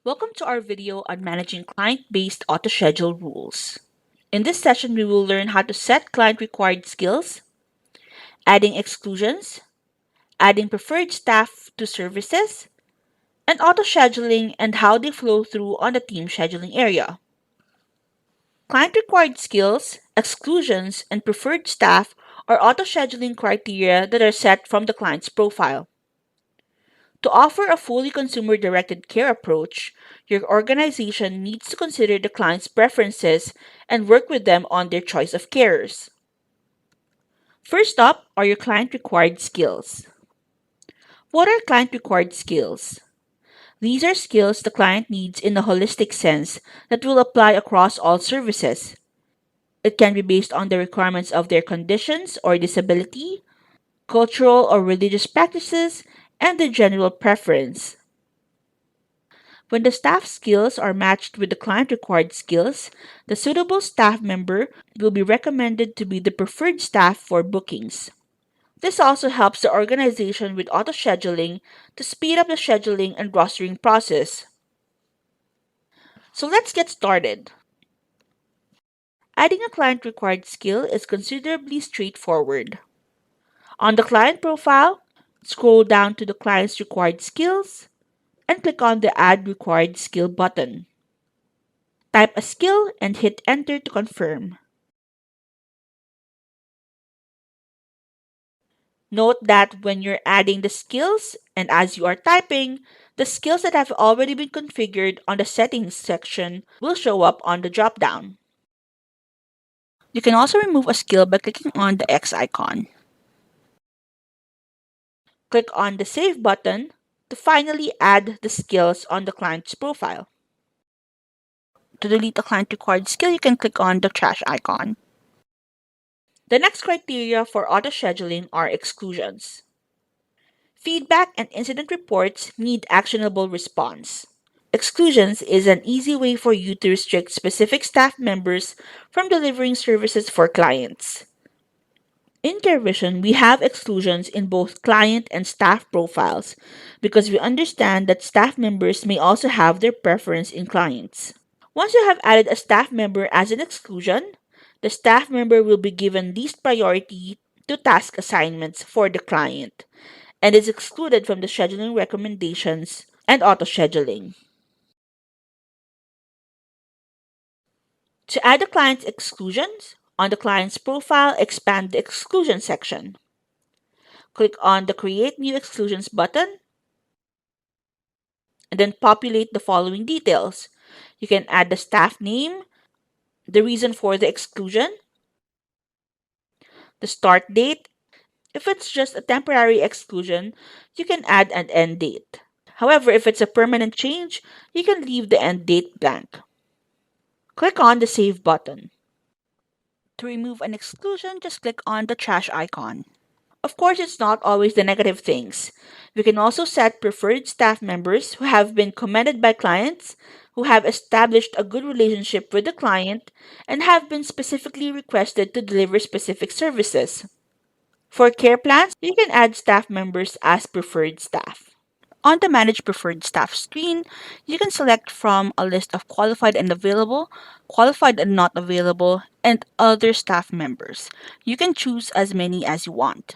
Welcome to our video on managing client-based auto-schedule rules. In this session, we will learn how to set client-required skills, adding exclusions, adding preferred staff to services, and auto-scheduling and how they flow through on the team scheduling area. Client-required skills, exclusions, and preferred staff are auto-scheduling criteria that are set from the client's profile. To offer a fully consumer directed care approach, your organization needs to consider the client's preferences and work with them on their choice of carers. First up are your client required skills. What are client required skills? These are skills the client needs in a holistic sense that will apply across all services. It can be based on the requirements of their conditions or disability, cultural or religious practices, and their general preference. When the staff skills are matched with the client required skills, the suitable staff member will be recommended to be the preferred staff for bookings. This also helps the organization with auto scheduling to speed up the scheduling and rostering process. So let's get started. Adding a client required skill is considerably straightforward. On the client profile, scroll down to the client's required skills and click on the Add Required Skill button. Type a skill and hit enter to confirm. Note that when you're adding the skills and as you are typing, the skills that have already been configured on the settings section will show up on the dropdown. You can also remove a skill by clicking on the X icon. Click on the Save button to finally add the skills on the client's profile. To delete a client required skill, you can click on the trash icon. The next criteria for auto scheduling are exclusions. Feedback and incident reports need actionable response. Exclusions is an easy way for you to restrict specific staff members from delivering services for clients. In CareVision, we have exclusions in both client and staff profiles because we understand that staff members may also have their preference in clients. Once you have added a staff member as an exclusion, the staff member will be given least priority to task assignments for the client and is excluded from the scheduling recommendations and auto scheduling. To add the client's exclusions, on the client's profile, expand the exclusion section. Click on the Create New Exclusions button and then populate the following details. You can add the staff name, the reason for the exclusion, the start date. If it's just a temporary exclusion, you can add an end date. However, if it's a permanent change, you can leave the end date blank. Click on the Save button. To remove an exclusion, just click on the trash icon. Of course, it's not always the negative things. We can also set preferred staff members who have been commended by clients, who have established a good relationship with the client, and have been specifically requested to deliver specific services. For care plans, you can add staff members as preferred staff. On the Manage Preferred Staff screen, you can select from a list of qualified and available, qualified and not available, and other staff members. You can choose as many as you want.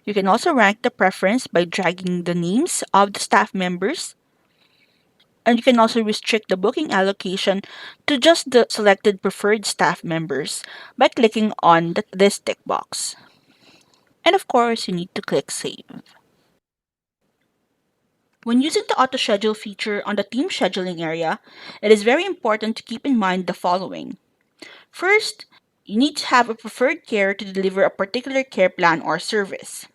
You can also rank the preference by dragging the names of the staff members, and you can also restrict the booking allocation to just the selected preferred staff members by clicking on this tick box. And of course, you need to click Save. When using the auto schedule feature on the team scheduling area, it is very important to keep in mind the following. First, you need to have a preferred care to deliver a particular care plan or service.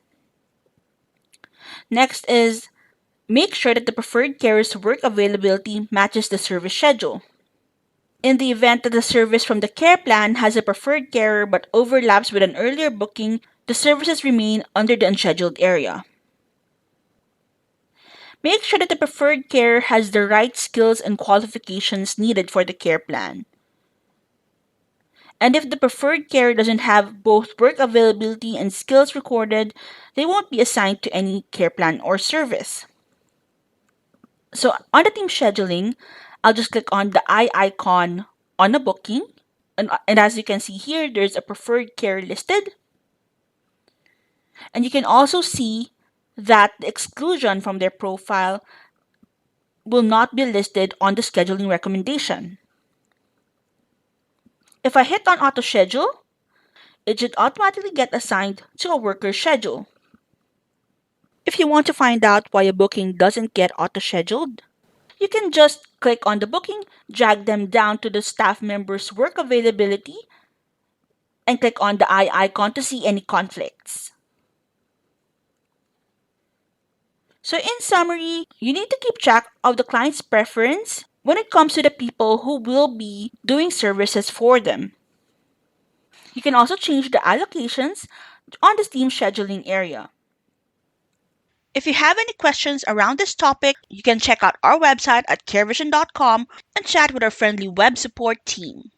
Next is make sure that the preferred carer's work availability matches the service schedule. In the event that the service from the care plan has a preferred carer but overlaps with an earlier booking, the services remain under the unscheduled area. Make sure that the preferred carer has the right skills and qualifications needed for the care plan. And if the preferred carrier doesn't have both work availability and skills recorded, they won't be assigned to any care plan or service. So on the team scheduling, I'll just click on the eye icon on a booking. And as you can see here, there's a preferred care listed. And you can also see that the exclusion from their profile will not be listed on the scheduling recommendation. If I hit on auto schedule, it should automatically get assigned to a worker's schedule. If you want to find out why a booking doesn't get auto scheduled, you can just click on the booking, drag them down to the staff member's work availability, and click on the eye icon to see any conflicts. So, in summary, you need to keep track of the client's preference when it comes to the people who will be doing services for them. You can also change the allocations on the team scheduling area. If you have any questions around this topic, you can check out our website at carevision.com and chat with our friendly web support team.